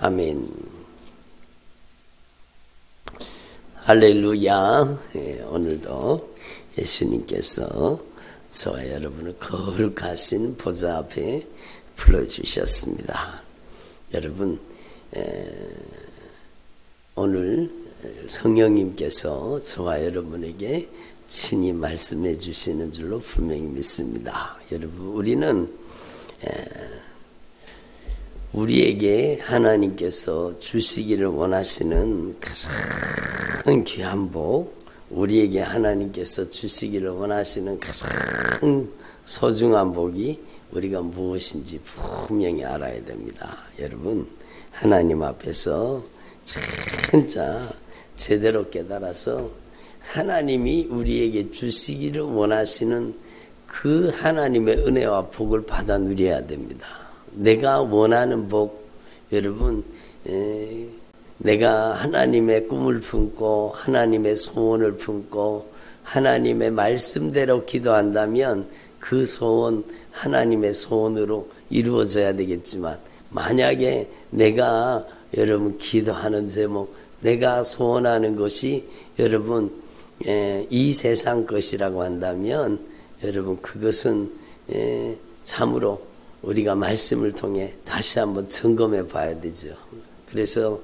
아멘. 할렐루야. 오늘도 예수님께서 저와 여러분을 거룩하신 보좌 앞에 불러주셨습니다. 여러분, 오늘 성령님께서 저와 여러분에게 친히 말씀해 주시는 줄로 분명히 믿습니다. 여러분, 우리는 우리에게 하나님께서 주시기를 원하시는 가장 귀한 복, 우리에게 하나님께서 주시기를 원하시는 가장 소중한 복이 우리가 무엇인지 분명히 알아야 됩니다. 여러분, 하나님 앞에서 진짜 제대로 깨달아서 하나님이 우리에게 주시기를 원하시는 그 하나님의 은혜와 복을 받아 누려야 됩니다. 내가 원하는 복, 여러분, 내가 하나님의 꿈을 품고 하나님의 소원을 품고 하나님의 말씀대로 기도한다면 그 소원 하나님의 소원으로 이루어져야 되겠지만, 만약에 내가 여러분 기도하는 제목, 내가 소원하는 것이 여러분 이 세상 것이라고 한다면 여러분 그것은 참으로 우리가 말씀을 통해 다시 한번 점검해 봐야 되죠. 그래서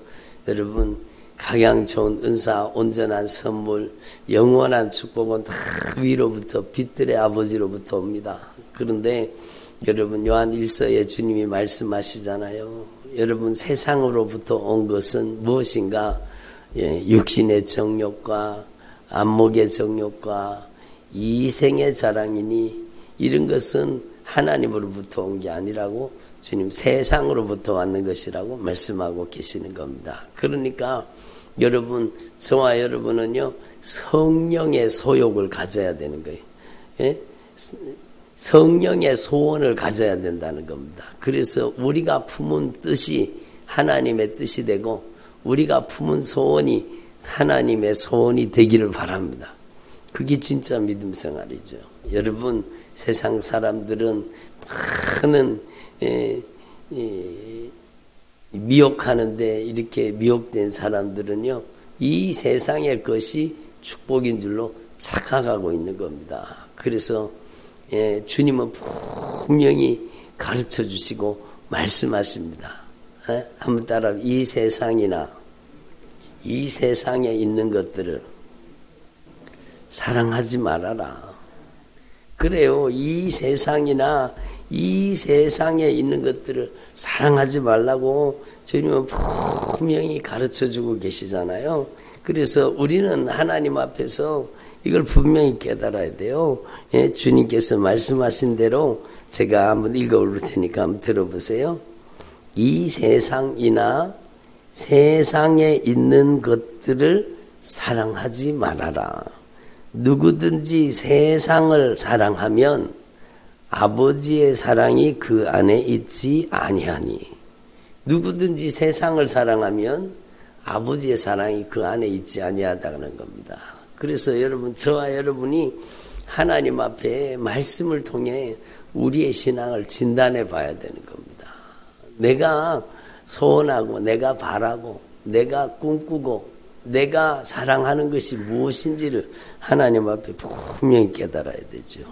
여러분, 각양 좋은 은사, 온전한 선물, 영원한 축복은 다 위로부터 빛들의 아버지로부터 옵니다. 그런데 여러분, 요한 1서에 주님이 말씀하시잖아요. 여러분, 세상으로부터 온 것은 무엇인가? 육신의 정욕과 안목의 정욕과 이생의 자랑이니, 이런 것은 하나님으로부터 온 게 아니라고 주님 세상으로부터 왔는 것이라고 말씀하고 계시는 겁니다. 그러니까 여러분, 저와 여러분은요, 성령의 소욕을 가져야 되는 거예요. 예? 성령의 소원을 가져야 된다는 겁니다. 그래서 우리가 품은 뜻이 하나님의 뜻이 되고 우리가 품은 소원이 하나님의 소원이 되기를 바랍니다. 그게 진짜 믿음 생활이죠. 여러분, 세상 사람들은 많은 미혹하는데, 이렇게 미혹된 사람들은요, 이 세상의 것이 축복인 줄로 착각하고 있는 겁니다. 그래서 주님은 분명히 가르쳐 주시고 말씀하십니다. 한번 따라, 이 세상이나 이 세상에 있는 것들을 사랑하지 말아라. 그래요. 이 세상이나 이 세상에 있는 것들을 사랑하지 말라고 주님은 분명히 가르쳐주고 계시잖아요. 그래서 우리는 하나님 앞에서 이걸 분명히 깨달아야 돼요. 주님께서 말씀하신 대로 제가 한번 읽어올 테니까 한번 들어보세요. 이 세상이나 세상에 있는 것들을 사랑하지 말아라. 누구든지 세상을 사랑하면 아버지의 사랑이 그 안에 있지 아니하니. 누구든지 세상을 사랑하면 아버지의 사랑이 그 안에 있지 아니하다는 겁니다. 그래서 여러분, 저와 여러분이 하나님 앞에 말씀을 통해 우리의 신앙을 진단해 봐야 되는 겁니다. 내가 소원하고 내가 바라고 내가 꿈꾸고 내가 사랑하는 것이 무엇인지를 하나님 앞에 분명히 깨달아야 되죠.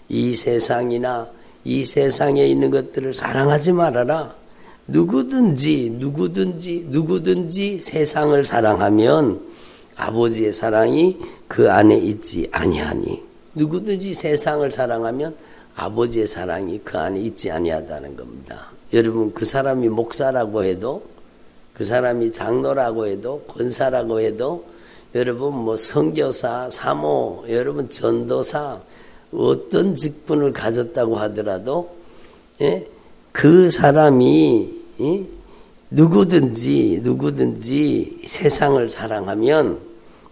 이 세상이나 이 세상에 있는 것들을 사랑하지 말아라. 누구든지 세상을 사랑하면 아버지의 사랑이 그 안에 있지 아니하니. 누구든지 세상을 사랑하면 아버지의 사랑이 그 안에 있지 아니하다는 겁니다. 여러분, 그 사람이 목사라고 해도, 그 사람이 장로라고 해도, 권사라고 해도, 여러분 뭐 선교사, 사모, 여러분 전도사, 어떤 직분을 가졌다고 하더라도 그 사람이 누구든지 세상을 사랑하면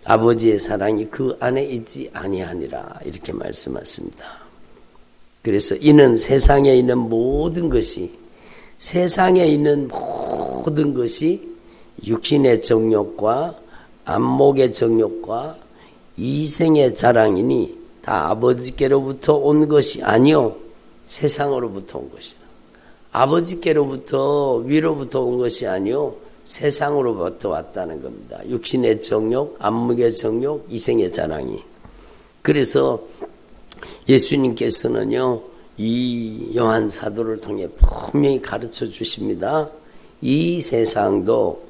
아버지의 사랑이 그 안에 있지 아니하니라, 이렇게 말씀하십니다. 그래서 이는 세상에 있는 모든 것이 육신의 정욕과 안목의 정욕과 이생의 자랑이니 다 아버지께로부터 온 것이 아니요 세상으로부터 온 것이다. 아버지께로부터 위로부터 온 것이 아니요 세상으로부터 왔다는 겁니다. 육신의 정욕, 안목의 정욕, 이생의 자랑이. 그래서 예수님께서는요, 이 요한 사도를 통해 분명히 가르쳐 주십니다. 이 세상도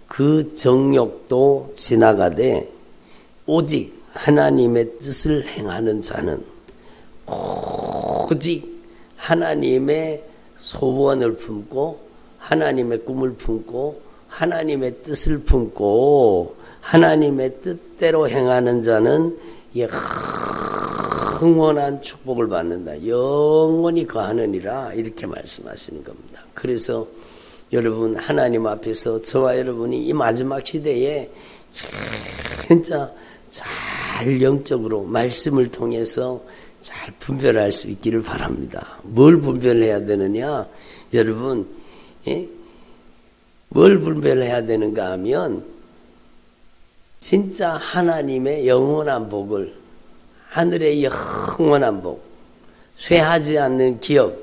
그 정욕도 지나가되 오직 하나님의 뜻을 행하는 자는, 오직 하나님의 소원을 품고 하나님의 꿈을 품고 하나님의 뜻을 품고 하나님의 뜻대로 행하는 자는 영원한 축복을 받는다. 영원히 거하느니라. 이렇게 말씀하시는 겁니다. 그래서 여러분, 하나님 앞에서 저와 여러분이 이 마지막 시대에 진짜 잘 영적으로 말씀을 통해서 잘 분별할 수 있기를 바랍니다. 뭘 분별해야 되느냐? 여러분, 뭘 분별해야 되는가 하면 진짜 하나님의 영원한 복을, 하늘의 영원한 복, 쇠하지 않는 기업,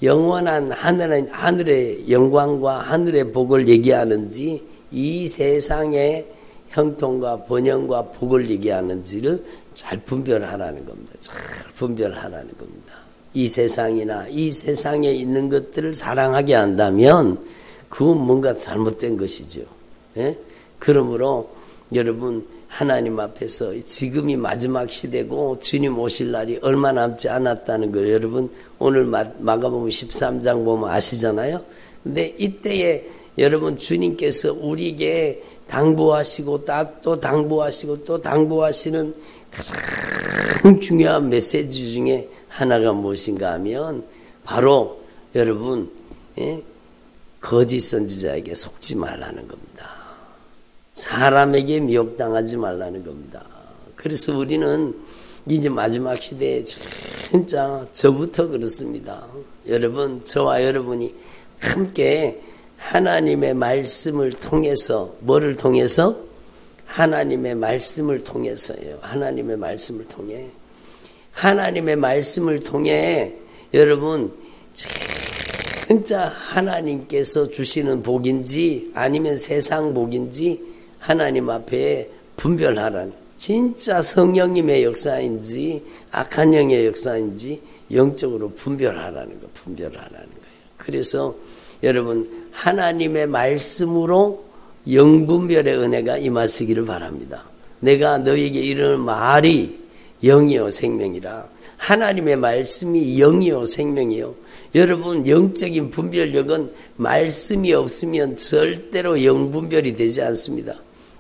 영원한 하늘의 영광과 하늘의 복을 얘기하는지, 이 세상의 형통과 번영과 복을 얘기하는지를 잘 분별하라는 겁니다. 잘 분별하라는 겁니다. 이 세상이나 이 세상에 있는 것들을 사랑하게 한다면 그건 뭔가 잘못된 것이죠. 예? 그러므로 여러분, 하나님 앞에서 지금이 마지막 시대고 주님 오실 날이 얼마 남지 않았다는 걸 여러분 오늘 마가복음 13장 보면 아시잖아요. 근데 이때에 여러분 주님께서 우리에게 당부하시고 또 당부하시고 또 당부하시는 가장 중요한 메시지 중에 하나가 무엇인가 하면 바로 여러분, 거짓 선지자에게 속지 말라는 겁니다. 사람에게 미혹당하지 말라는 겁니다. 그래서 우리는 이제 마지막 시대에 진짜 저부터 그렇습니다. 여러분, 저와 여러분이 함께 하나님의 말씀을 통해서, 뭐를 통해서? 하나님의 말씀을 통해서요. 하나님의 말씀을 통해. 하나님의 말씀을 통해 여러분 진짜 하나님께서 주시는 복인지 아니면 세상 복인지 하나님 앞에 분별하라는, 진짜 성령님의 역사인지 악한 영의 역사인지 영적으로 분별하라는 거, 분별하라는 거예요. 그래서 여러분 하나님의 말씀으로 영분별의 은혜가 임하시기를 바랍니다. 내가 너에게 이르는 말이 영이요 생명이라. 하나님의 말씀이 영이요 생명이요. 여러분, 영적인 분별력은 말씀이 없으면 절대로 영분별이 되지 않습니다.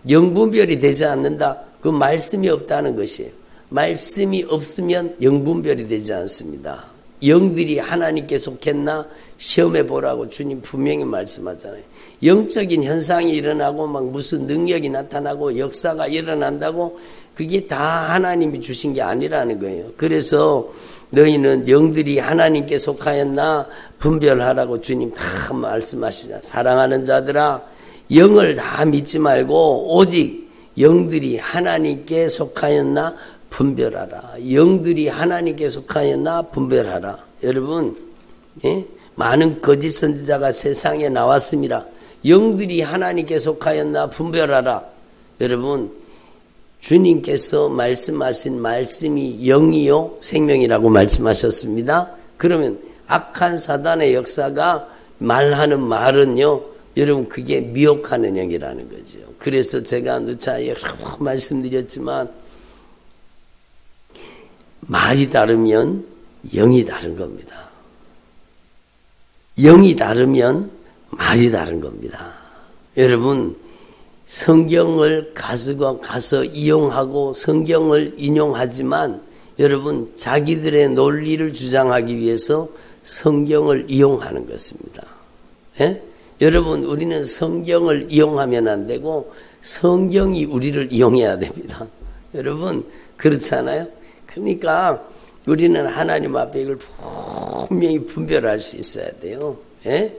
영분별이 되지 않는다. 그 말씀이 없다는 것이에요. 말씀이 없으면 영분별이 되지 않습니다. 영들이 하나님께 속했나 시험해 보라고 주님 분명히 말씀하잖아요. 영적인 현상이 일어나고 막 무슨 능력이 나타나고 역사가 일어난다고 그게 다 하나님이 주신 게 아니라는 거예요. 그래서 너희는 영들이 하나님께 속하였나 분별하라고 주님 다 말씀하시잖아요. 사랑하는 자들아, 영을 다 믿지 말고 오직 영들이 하나님께 속하였나 분별하라. 영들이 하나님께 속하였나 분별하라. 여러분, 많은 거짓 선지자가 세상에 나왔습니다. 영들이 하나님께 속하였나 분별하라. 여러분, 주님께서 말씀하신 말씀이 영이요 생명이라고 말씀하셨습니다. 그러면 악한 사단의 역사가 말하는 말은요, 여러분 그게 미혹하는 영이라는 거죠. 그래서 제가 누차 여러 말씀드렸지만 말이 다르면 영이 다른 겁니다. 영이 다르면 말이 다른 겁니다. 여러분, 성경을 가서 이용하고 성경을 인용하지만 여러분 자기들의 논리를 주장하기 위해서 성경을 이용하는 것입니다. 예? 여러분, 우리는 성경을 이용하면 안 되고 성경이 우리를 이용해야 됩니다. 여러분, 그렇지 않아요? 그러니까 우리는 하나님 앞에 이걸 분명히 분별할 수 있어야 돼요. 예?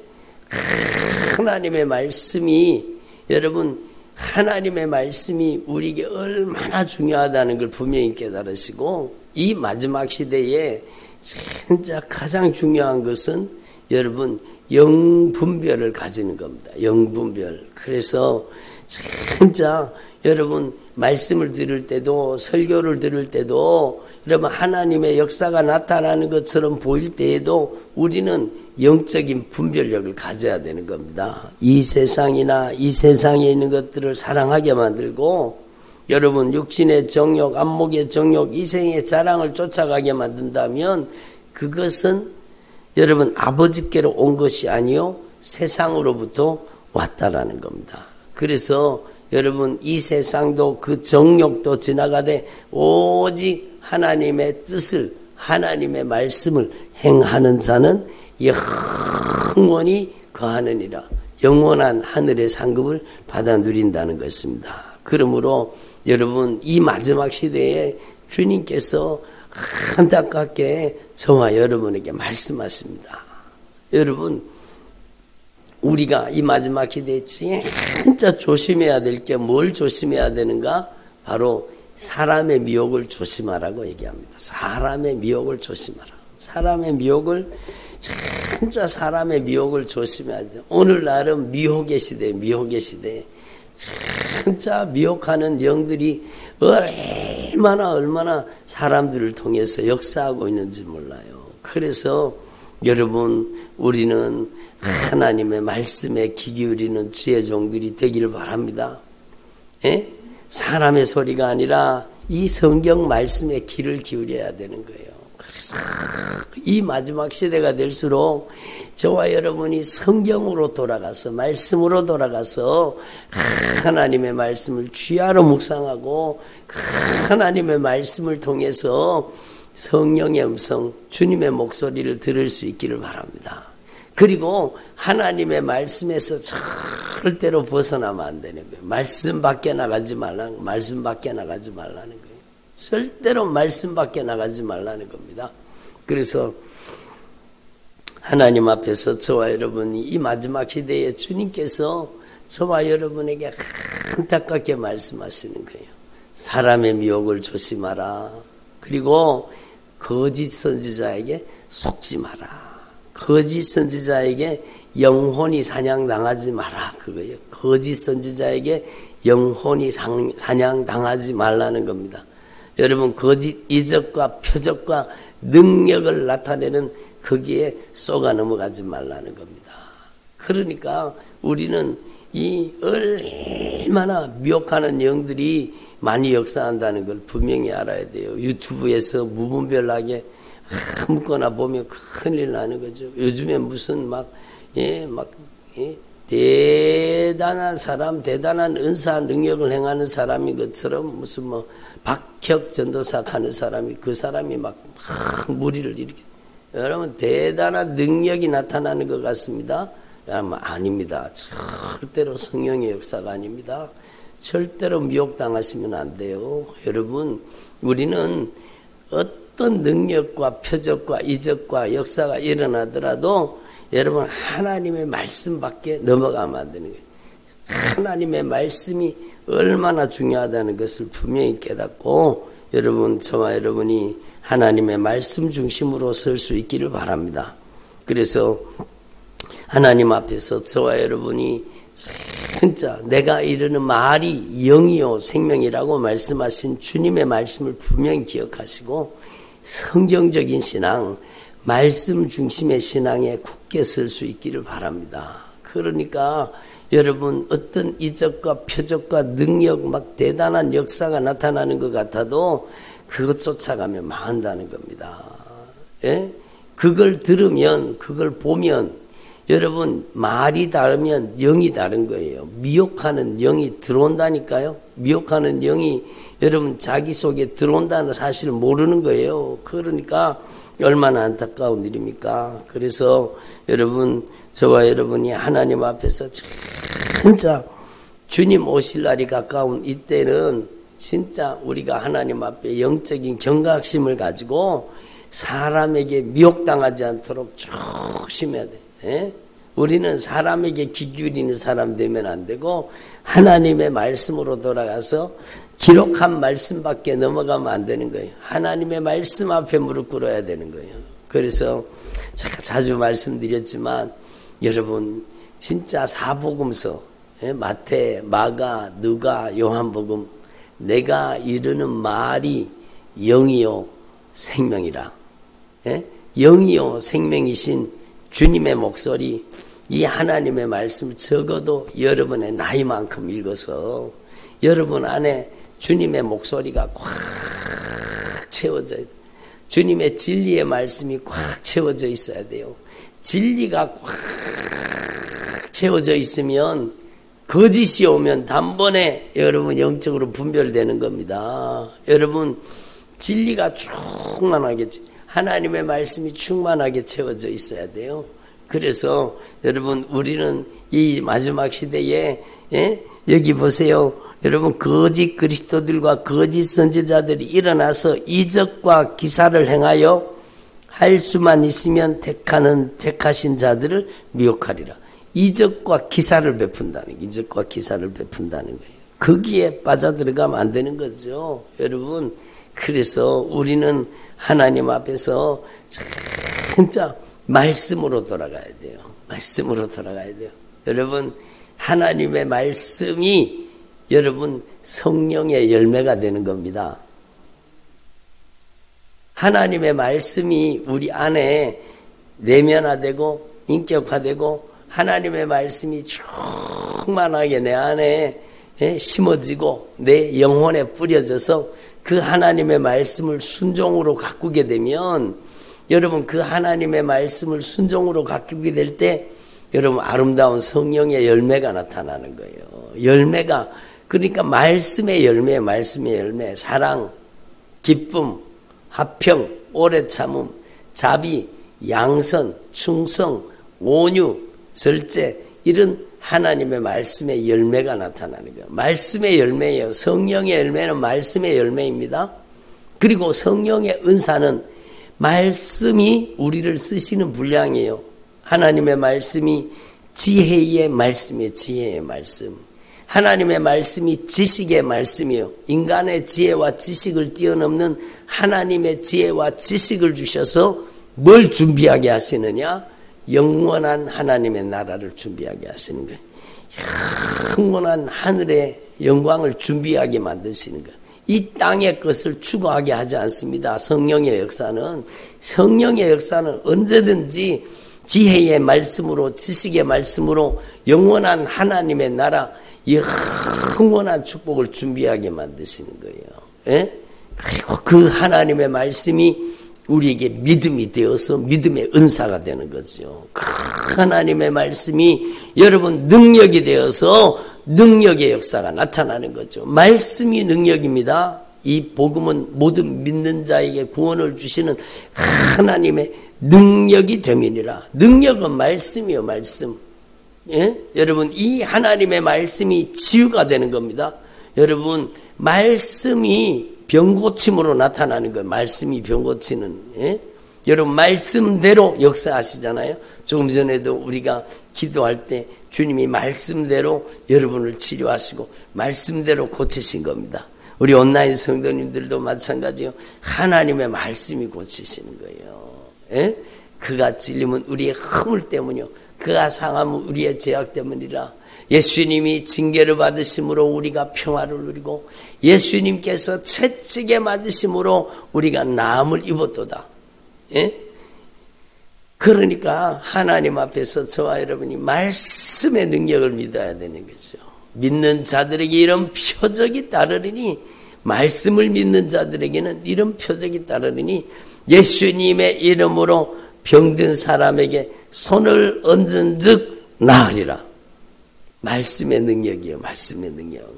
하나님의 말씀이, 여러분, 하나님의 말씀이 우리에게 얼마나 중요하다는 걸 분명히 깨달으시고, 이 마지막 시대에 진짜 가장 중요한 것은 여러분 영분별을 가지는 겁니다. 영분별. 그래서 진짜 여러분 말씀을 들을 때도 설교를 들을 때도 여러분 하나님의 역사가 나타나는 것처럼 보일 때에도 우리는 영적인 분별력을 가져야 되는 겁니다. 이 세상이나 이 세상에 있는 것들을 사랑하게 만들고 여러분 육신의 정욕, 안목의 정욕, 이생의 자랑을 쫓아가게 만든다면 그것은 여러분 아버지께로 온 것이 아니요 세상으로부터 왔다라는 겁니다. 그래서 여러분 이 세상도 그 정욕도 지나가되 오직 하나님의 뜻을 하나님의 말씀을 행하는 자는 영원히 거하느니라. 영원한 하늘의 상급을 받아 누린다는 것입니다. 그러므로 여러분 이 마지막 시대에 주님께서 안타깝게 저와 여러분에게 말씀하십니다. 여러분 우리가 이 마지막 시대에 진짜 조심해야 될 게 뭘 조심해야 되는가? 바로 사람의 미혹을 조심하라고 얘기합니다. 사람의 미혹을 조심하라. 사람의 미혹을 진짜 사람의 미혹을 조심해야 돼요. 오늘날은 미혹의 시대에 미혹의 시대에 진짜 미혹하는 영들이 얼마나 사람들을 통해서 역사하고 있는지 몰라요. 그래서 여러분 우리는 하나님의 말씀에 귀 기울이는 주의 종들이 되기를 바랍니다. 예? 사람의 소리가 아니라 이 성경 말씀에 귀를 기울여야 되는 거예요. 그래서 이 마지막 시대가 될수록 저와 여러분이 성경으로 돌아가서 말씀으로 돌아가서 하나님의 말씀을 주야로 묵상하고 하나님의 말씀을 통해서 성령의 음성, 주님의 목소리를 들을 수 있기를 바랍니다. 그리고 하나님의 말씀에서 절대로 벗어나면 안 되는 거예요. 말씀 밖에 나가지 말라는 거예요. 절대로 말씀 밖에 나가지 말라는 겁니다. 그래서 하나님 앞에서 저와 여러분이 이 마지막 시대에 주님께서 저와 여러분에게 안타깝게 말씀하시는 거예요. 사람의 미혹을 조심하라. 그리고 거짓 선지자에게 속지 마라. 거짓 선지자에게 영혼이 사냥당하지 마라. 그거예요. 거짓 선지자에게 영혼이 사냥당하지 말라는 겁니다. 여러분 거짓 이적과 표적과 능력을 나타내는 거기에 쏘가 넘어가지 말라는 겁니다. 그러니까 우리는 이 얼마나 미혹하는 영들이 많이 역사한다는 걸 분명히 알아야 돼요. 유튜브에서 무분별하게 아무거나 보면 큰일 나는 거죠. 요즘에 무슨 대단한 사람, 대단한 은사 능력을 행하는 사람인 것처럼 무슨 박혁 전도사 하는 사람이 그 사람이 막 무리를 일으켜. 여러분 대단한 능력이 나타나는 것 같습니다. 아닙니다. 절대로 성령의 역사가 아닙니다. 절대로 미혹당하시면 안 돼요. 여러분 우리는 어떤 능력과 표적과 이적과 역사가 일어나더라도 여러분 하나님의 말씀밖에 넘어가면 안 되는 거예요. 하나님의 말씀이 얼마나 중요하다는 것을 분명히 깨닫고 여러분 저와 여러분이 하나님의 말씀 중심으로 설 수 있기를 바랍니다. 그래서 하나님 앞에서 저와 여러분이 진짜 내가 이르는 말이 영이요 생명이라고 말씀하신 주님의 말씀을 분명히 기억하시고 성경적인 신앙, 말씀 중심의 신앙에 굳게 설 수 있기를 바랍니다. 그러니까 여러분 어떤 이적과 표적과 능력 막 대단한 역사가 나타나는 것 같아도 그것 쫓아가면 망한다는 겁니다. 예? 그걸 들으면 그걸 보면 여러분 말이 다르면 영이 다른 거예요. 미혹하는 영이 들어온다니까요. 미혹하는 영이 여러분 자기 속에 들어온다는 사실을 모르는 거예요. 그러니까 얼마나 안타까운 일입니까? 그래서 여러분 저와 여러분이 하나님 앞에서 진짜 주님 오실 날이 가까운 이때는 진짜 우리가 하나님 앞에 영적인 경각심을 가지고 사람에게 미혹당하지 않도록 조심해야 돼. 예? 우리는 사람에게 귀 기울이는 사람 되면 안 되고 하나님의 말씀으로 돌아가서 기록한 말씀밖에 넘어가면 안 되는 거예요. 하나님의 말씀 앞에 무릎 꿇어야 되는 거예요. 그래서 제가 자주 말씀드렸지만 여러분 진짜 사복음서 마태, 마가, 누가, 요한복음 내가 이르는 말이 영이요 생명이라. 영이요 생명이신 주님의 목소리, 이 하나님의 말씀 적어도 여러분의 나이만큼 읽어서 여러분 안에 주님의 목소리가 꽉 채워져 있어요. 주님의 진리의 말씀이 꽉 채워져 있어야 돼요. 진리가 꽉 채워져 있으면 거짓이 오면 단번에 여러분 영적으로 분별되는 겁니다. 여러분 진리가 충만하게, 하나님의 말씀이 충만하게 채워져 있어야 돼요. 그래서 여러분 우리는 이 마지막 시대에 여기 보세요. 여러분 거짓 그리스도들과 거짓 선지자들이 일어나서 이적과 기사를 행하여 할 수만 있으면 택하신 자들을 미혹하리라. 이적과 기사를 베푼다는 거예요. 이적과 기사를 베푼다는 거예요. 거기에 빠져들어가면 안 되는 거죠. 여러분 그래서 우리는 하나님 앞에서 진짜 말씀으로 돌아가야 돼요. 말씀으로 돌아가야 돼요. 여러분 하나님의 말씀이 여러분 성령의 열매가 되는 겁니다. 하나님의 말씀이 우리 안에 내면화되고 인격화되고 하나님의 말씀이 충만하게 내 안에 심어지고 내 영혼에 뿌려져서 그 하나님의 말씀을 순종으로 가꾸게 되면 여러분 그 하나님의 말씀을 순종으로 가꾸게 될 때 여러분 아름다운 성령의 열매가 나타나는 거예요. 열매가 그러니까 말씀의 열매, 말씀의 열매, 사랑, 기쁨, 화평, 오래 참음, 자비, 양선, 충성, 온유, 절제 이런 하나님의 말씀의 열매가 나타나는 거예요. 말씀의 열매예요. 성령의 열매는 말씀의 열매입니다. 그리고 성령의 은사는 말씀이 우리를 쓰시는 분량이에요. 하나님의 말씀이 지혜의 말씀이에요. 지혜의 말씀. 하나님의 말씀이 지식의 말씀이에요. 인간의 지혜와 지식을 뛰어넘는 하나님의 지혜와 지식을 주셔서 뭘 준비하게 하시느냐? 영원한 하나님의 나라를 준비하게 하시는 거예요. 영원한 하늘의 영광을 준비하게 만드시는 거예요. 이 땅의 것을 추구하게 하지 않습니다. 성령의 역사는 언제든지 지혜의 말씀으로 지식의 말씀으로 영원한 하나님의 나라 영원한 축복을 준비하게 만드시는 거예요. 그리고 그 하나님의 말씀이 우리에게 믿음이 되어서 믿음의 은사가 되는 거죠. 그 하나님의 말씀이 여러분 능력이 되어서 능력의 역사가 나타나는 거죠. 말씀이 능력입니다. 이 복음은 모든 믿는 자에게 구원을 주시는 하나님의 능력이 됨이니라. 능력은 말씀이요, 말씀. 여러분 이 하나님의 말씀이 치유가 되는 겁니다. 여러분 말씀이 병고침으로 나타나는 거예요. 말씀이 병고치는. 여러분 말씀대로 역사하시잖아요. 조금 전에도 우리가 기도할 때 주님이 말씀대로 여러분을 치료하시고 말씀대로 고치신 겁니다. 우리 온라인 성도님들도 마찬가지요. 하나님의 말씀이 고치시는 거예요. 그가 찔림은 우리의 허물 때문이요, 그가 상함은 우리의 죄악 때문이라. 예수님이 징계를 받으심으로 우리가 평화를 누리고 예수님께서 채찍에 맞으심으로 우리가 나음을 입었도다. 그러니까 하나님 앞에서 저와 여러분이 말씀의 능력을 믿어야 되는 거죠. 믿는 자들에게 이런 표적이 따르리니, 말씀을 믿는 자들에게는 이런 표적이 따르리니 예수님의 이름으로 병든 사람에게 손을 얹은 즉 나으리라. 말씀의 능력이에요. 말씀의 능력.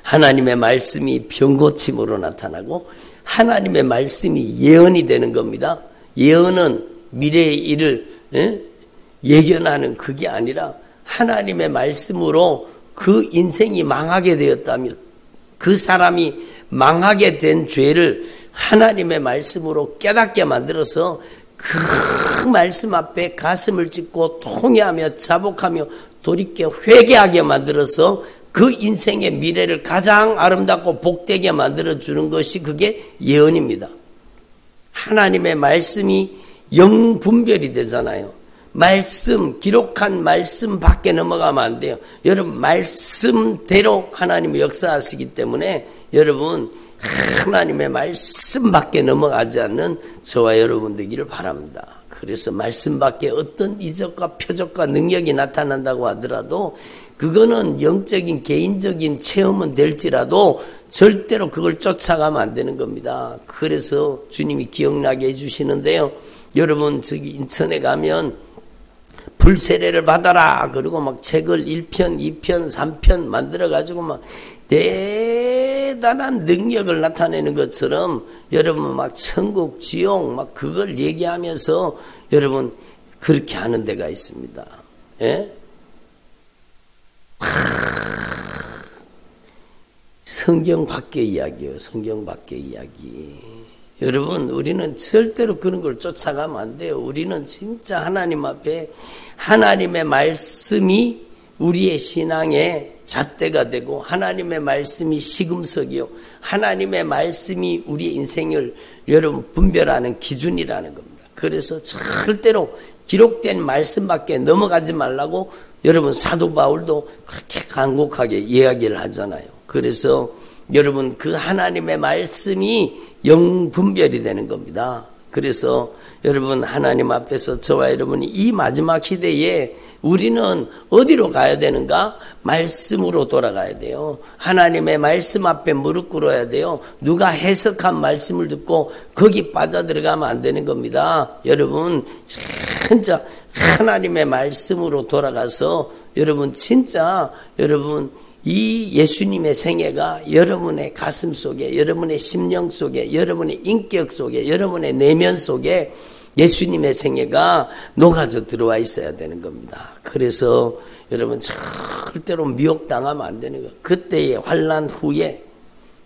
하나님의 말씀이 병고침으로 나타나고 하나님의 말씀이 예언이 되는 겁니다. 예언은 미래의 일을 예견하는 그게 아니라 하나님의 말씀으로 그 인생이 망하게 되었다면 그 사람이 망하게 된 죄를 하나님의 말씀으로 깨닫게 만들어서 그 말씀 앞에 가슴을 찢고 통회하며 자복하며 돌이켜 회개하게 만들어서 그 인생의 미래를 가장 아름답고 복되게 만들어주는 것이 그게 예언입니다. 하나님의 말씀이 영분별이 되잖아요. 말씀, 기록한 말씀 밖에 넘어가면 안 돼요. 여러분, 말씀대로 하나님이 역사하시기 때문에 여러분, 하나님의 말씀 밖에 넘어가지 않는 저와 여러분 되기를 바랍니다. 그래서 말씀 밖에 어떤 이적과 표적과 능력이 나타난다고 하더라도 그거는 영적인 개인적인 체험은 될지라도 절대로 그걸 쫓아가면 안 되는 겁니다. 그래서 주님이 기억나게 해주시는데요. 여러분 저기 인천에 가면 불세례를 받아라 그리고 막 책을 1편, 2편, 3편 만들어가지고 막 대단한 능력을 나타내는 것처럼 여러분 막 천국, 지옥 막 그걸 얘기하면서 여러분 그렇게 하는 데가 있습니다. 예? 성경 밖의 이야기예요. 성경 밖의 이야기. 여러분 우리는 절대로 그런 걸 쫓아가면 안 돼요. 우리는 진짜 하나님 앞에 하나님의 말씀이 우리의 신앙의 잣대가 되고 하나님의 말씀이 시금석이요. 하나님의 말씀이 우리의 인생을 여러분 분별하는 기준이라는 겁니다. 그래서 절대로 기록된 말씀밖에 넘어가지 말라고 여러분 사도 바울도 그렇게 간곡하게 이야기를 하잖아요. 그래서 여러분 그 하나님의 말씀이 영분별이 되는 겁니다. 그래서 여러분 하나님 앞에서 저와 여러분이 이 마지막 시대에 우리는 어디로 가야 되는가? 말씀으로 돌아가야 돼요. 하나님의 말씀 앞에 무릎 꿇어야 돼요. 누가 해석한 말씀을 듣고 거기 빠져들어가면 안 되는 겁니다. 여러분 진짜 하나님의 말씀으로 돌아가서 여러분 진짜 여러분 이 예수님의 생애가 여러분의 가슴 속에 여러분의 심령 속에 여러분의 인격 속에 여러분의 내면 속에 예수님의 생애가 녹아져 들어와 있어야 되는 겁니다. 그래서 여러분 절대로 미혹당하면 안 되는 거예요. 그때의 환난 후에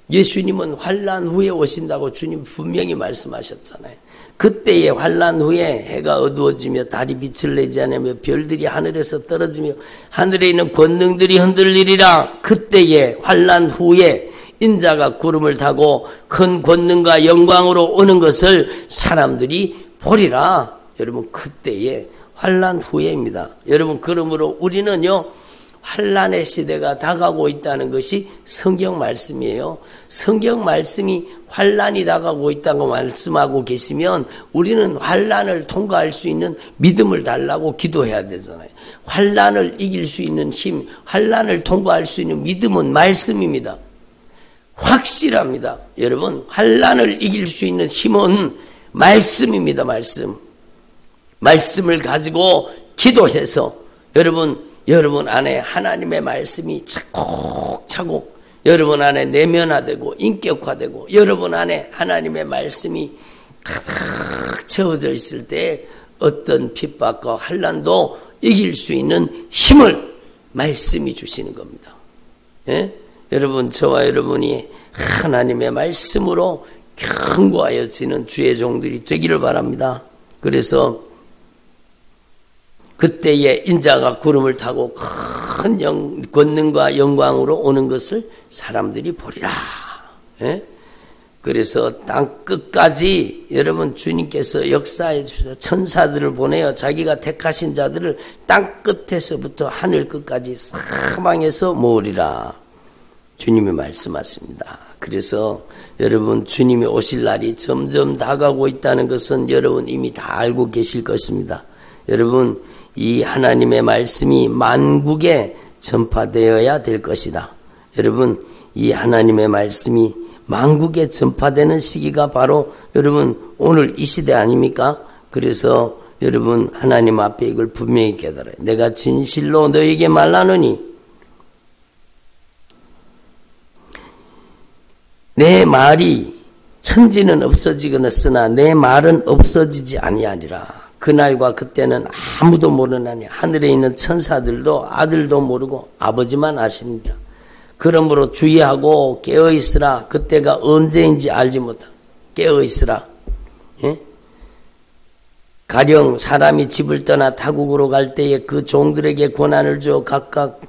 예수님은 환난 후에 오신다고 주님 분명히 말씀하셨잖아요. 그때의 환난 후에 해가 어두워지며 달이 빛을 내지 않으며 별들이 하늘에서 떨어지며 하늘에 있는 권능들이 흔들리리라. 그때의 환난 후에 인자가 구름을 타고 큰 권능과 영광으로 오는 것을 사람들이 보리라. 여러분 그때의 환난 후에입니다. 여러분 그러므로 우리는요 환난의 시대가 다가오고 있다는 것이 성경 말씀이에요. 성경 말씀이 환난이 다가오고 있다고 말씀하고 계시면 우리는 환난을 통과할 수 있는 믿음을 달라고 기도해야 되잖아요. 환난을 이길 수 있는 힘, 환난을 통과할 수 있는 믿음은 말씀입니다. 확실합니다. 여러분 환난을 이길 수 있는 힘은 말씀입니다. 말씀을 가지고 기도해서 여러분 안에 하나님의 말씀이 차곡차곡 여러분 안에 내면화되고 인격화되고 여러분 안에 하나님의 말씀이 가득 채워져 있을 때 어떤 핍박과 환난도 이길 수 있는 힘을 말씀이 주시는 겁니다. 예? 여러분 저와 여러분이 하나님의 말씀으로 견고하여지는 주의 종들이 되기를 바랍니다. 그래서 그때에 인자가 구름을 타고 큰 권능과 영광으로 오는 것을 사람들이 보리라. 예? 그래서 땅 끝까지 여러분 주님께서 역사해 주셔서 천사들을 보내어 자기가 택하신 자들을 땅 끝에서부터 하늘 끝까지 사방에서 모으리라. 주님이 말씀하십니다. 그래서 여러분 주님이 오실 날이 점점 다가오고 있다는 것은 여러분 이미 다 알고 계실 것입니다. 여러분 이 하나님의 말씀이 만국에 전파되어야 될 것이다. 여러분 이 하나님의 말씀이 만국에 전파되는 시기가 바로 여러분 오늘 이 시대 아닙니까? 그래서 여러분 하나님 앞에 이걸 분명히 깨달아요. 내가 진실로 너에게 말하노니 내 말이 천지는 없어지거니와 내 말은 없어지지 아니하리라. 그날과 그때는 아무도 모르나니 하늘에 있는 천사들도 아들도 모르고 아버지만 아십니다. 그러므로 주의하고 깨어있으라. 그때가 언제인지 알지 못하고 깨어있으라. 예? 가령 사람이 집을 떠나 타국으로 갈 때에 그 종들에게 권한을 줘 각각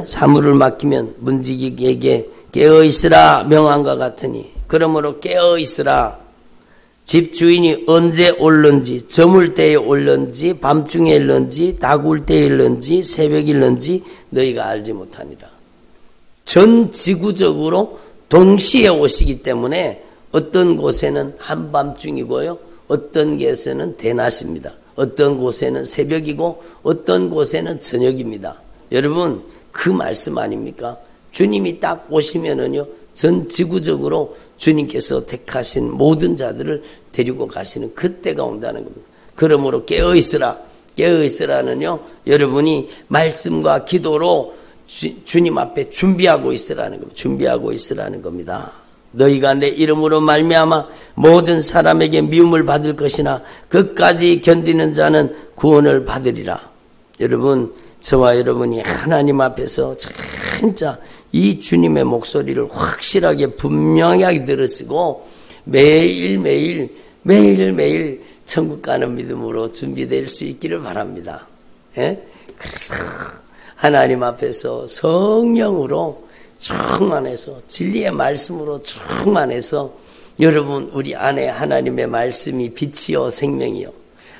사물을 맡기면 문지기에게 깨어있으라 명한과 같으니 그러므로 깨어있으라. 집주인이 언제 올는지, 저물 때에 올는지, 밤중에 일는지, 다구울 때에 일는지, 새벽에 일는지 너희가 알지 못하니라. 전 지구적으로 동시에 오시기 때문에 어떤 곳에는 한밤중이고요, 어떤 곳에는 대낮입니다. 어떤 곳에는 새벽이고 어떤 곳에는 저녁입니다. 여러분, 그 말씀 아닙니까? 주님이 딱 오시면은요, 전 지구적으로 주님께서 택하신 모든 자들을 데리고 가시는 그때가 온다는 겁니다. 그러므로 깨어있으라. 깨어있으라는요, 여러분이 말씀과 기도로 주님 앞에 준비하고 있으라는 겁니다. 준비하고 있으라는 겁니다. 너희가 내 이름으로 말미암아 모든 사람에게 미움을 받을 것이나 끝까지 견디는 자는 구원을 받으리라. 여러분, 저와 여러분이 하나님 앞에서 진짜 이 주님의 목소리를 확실하게 분명하게 들으시고 매일매일 천국 가는 믿음으로 준비될 수 있기를 바랍니다. 예? 그래서 하나님 앞에서 성령으로 충만해서, 진리의 말씀으로 충만해서, 여러분, 우리 안에 하나님의 말씀이 빛이요 생명이요,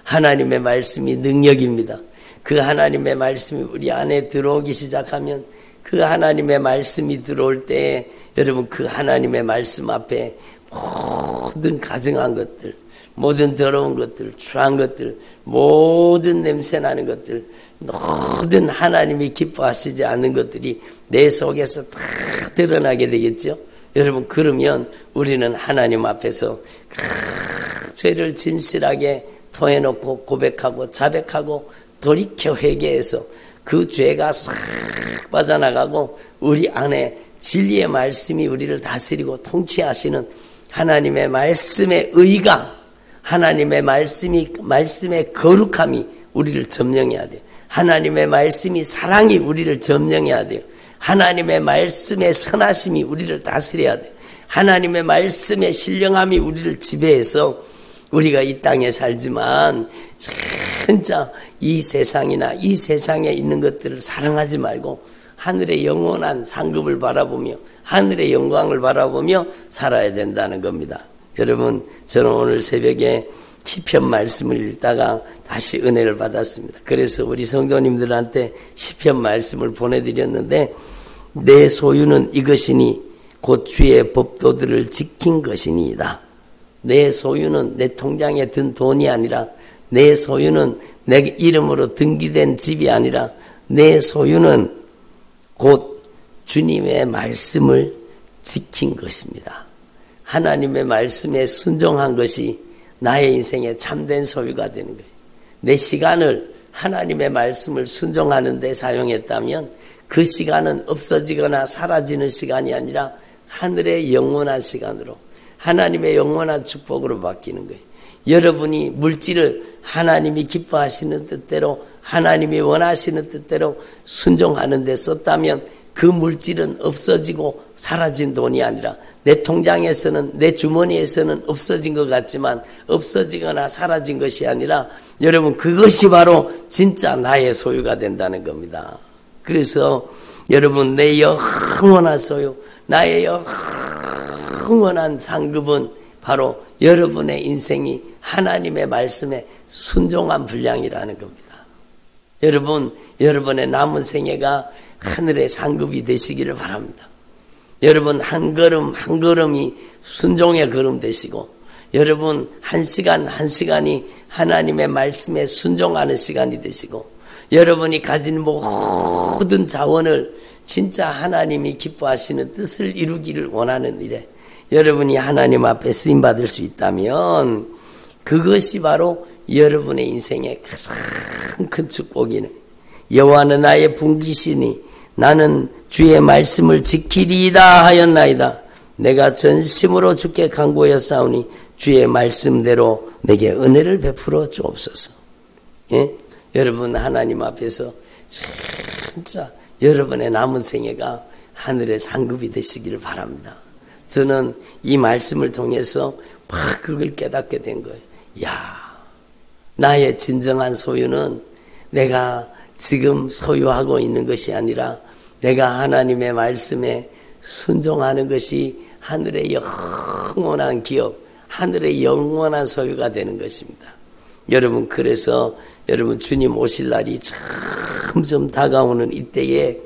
하나님의 말씀이 능력입니다. 그 하나님의 말씀이 우리 안에 들어오기 시작하면, 그 하나님의 말씀이 들어올 때 여러분, 그 하나님의 말씀 앞에 모든 가증한 것들, 모든 더러운 것들, 추한 것들, 모든 냄새나는 것들, 모든 하나님이 기뻐하시지 않는 것들이 내 속에서 다 드러나게 되겠죠. 여러분, 그러면 우리는 하나님 앞에서 죄를 진실하게 토해놓고 고백하고 자백하고 돌이켜 회개해서 그 죄가 싹 빠져나가고 우리 안에 진리의 말씀이 우리를 다스리고 통치하시는 하나님의 말씀의 의가, 하나님의 말씀의 거룩함이 우리를 점령해야 돼요. 하나님의 말씀이 사랑이 우리를 점령해야 돼요. 하나님의 말씀의 선하심이 우리를 다스려야 돼요. 하나님의 말씀의 신령함이 우리를 지배해서 우리가 이 땅에 살지만 진짜 이 세상이나 이 세상에 있는 것들을 사랑하지 말고 하늘의 영원한 상급을 바라보며 하늘의 영광을 바라보며 살아야 된다는 겁니다. 여러분, 저는 오늘 새벽에 시편 말씀을 읽다가 다시 은혜를 받았습니다. 그래서 우리 성도님들한테 시편 말씀을 보내드렸는데, 내 소유는 이것이니 곧 주의 법도들을 지킨 것이니이다. 내 소유는 내 통장에 든 돈이 아니라, 내 소유는 내 이름으로 등기된 집이 아니라, 내 소유는 곧 주님의 말씀을 지킨 것입니다. 하나님의 말씀에 순종한 것이 나의 인생에 참된 소유가 되는 거예요. 내 시간을 하나님의 말씀을 순종하는 데 사용했다면 그 시간은 없어지거나 사라지는 시간이 아니라 하늘의 영원한 시간으로, 하나님의 영원한 축복으로 바뀌는 거예요. 여러분이 물질을 하나님이 기뻐하시는 뜻대로, 하나님이 원하시는 뜻대로 순종하는 데 썼다면 그 물질은 없어지고 사라진 돈이 아니라, 내 통장에서는, 내 주머니에서는 없어진 것 같지만 없어지거나 사라진 것이 아니라, 여러분, 그것이 바로 진짜 나의 소유가 된다는 겁니다. 그래서 여러분, 내 영원한 소유, 나의 영원한 상급은 바로 여러분의 인생이 하나님의 말씀에 순종한 분량이라는 겁니다. 여러분, 여러분의 남은 생애가 하늘의 상급이 되시기를 바랍니다. 여러분, 한 걸음 한 걸음이 순종의 걸음 되시고, 여러분 한 시간 한 시간이 하나님의 말씀에 순종하는 시간이 되시고, 여러분이 가진 모든 자원을 진짜 하나님이 기뻐하시는 뜻을 이루기를 원하는 일에 여러분이 하나님 앞에 쓰임받을 수 있다면 그것이 바로 여러분의 인생의 가장 큰 축복이네. 여호와는 나의 분기시니 나는 주의 말씀을 지키리이다 하였나이다. 내가 전심으로 주께 간구하였사오니 주의 말씀대로 내게 은혜를 베풀어 주옵소서. 예? 여러분, 하나님 앞에서 진짜 여러분의 남은 생애가 하늘의 상급이 되시기를 바랍니다. 저는 이 말씀을 통해서 막 그걸 깨닫게 된 거예요. 야, 나의 진정한 소유는 내가 지금 소유하고 있는 것이 아니라 내가 하나님의 말씀에 순종하는 것이 하늘의 영원한 기업, 하늘의 영원한 소유가 되는 것입니다. 여러분, 그래서 여러분 주님 오실 날이 점점 다가오는 이때에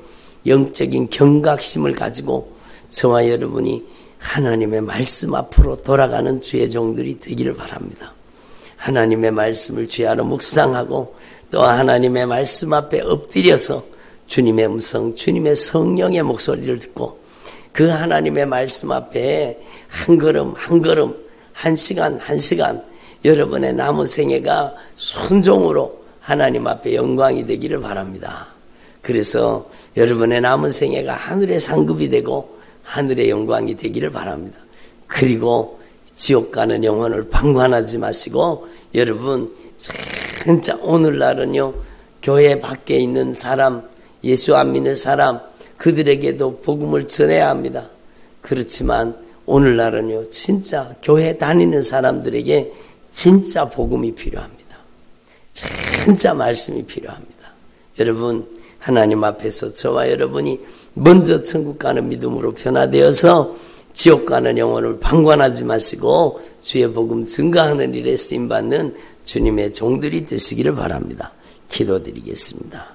영적인 경각심을 가지고 저와 여러분이 하나님의 말씀 앞으로 돌아가는 주의 종들이 되기를 바랍니다. 하나님의 말씀을 주의 안에 묵상하고 또 하나님의 말씀 앞에 엎드려서 주님의 음성, 주님의 성령의 목소리를 듣고 그 하나님의 말씀 앞에 한 걸음 한 걸음, 한 시간 한 시간 여러분의 남은 생애가 순종으로 하나님 앞에 영광이 되기를 바랍니다. 그래서 여러분의 남은 생애가 하늘의 상급이 되고 하늘의 영광이 되기를 바랍니다. 그리고 지옥 가는 영혼을 방관하지 마시고 여러분 진짜 오늘날은요 교회 밖에 있는 사람, 예수 안 믿는 사람 그들에게도 복음을 전해야 합니다. 그렇지만 오늘날은요 진짜 교회 다니는 사람들에게 진짜 복음이 필요합니다. 진짜 말씀이 필요합니다. 여러분 하나님 앞에서 저와 여러분이 먼저 천국 가는 믿음으로 변화되어서 지옥 가는 영혼을 방관하지 마시고 주의 복음 증거하는 일에 쓰임받는 주님의 종들이 되시기를 바랍니다. 기도드리겠습니다.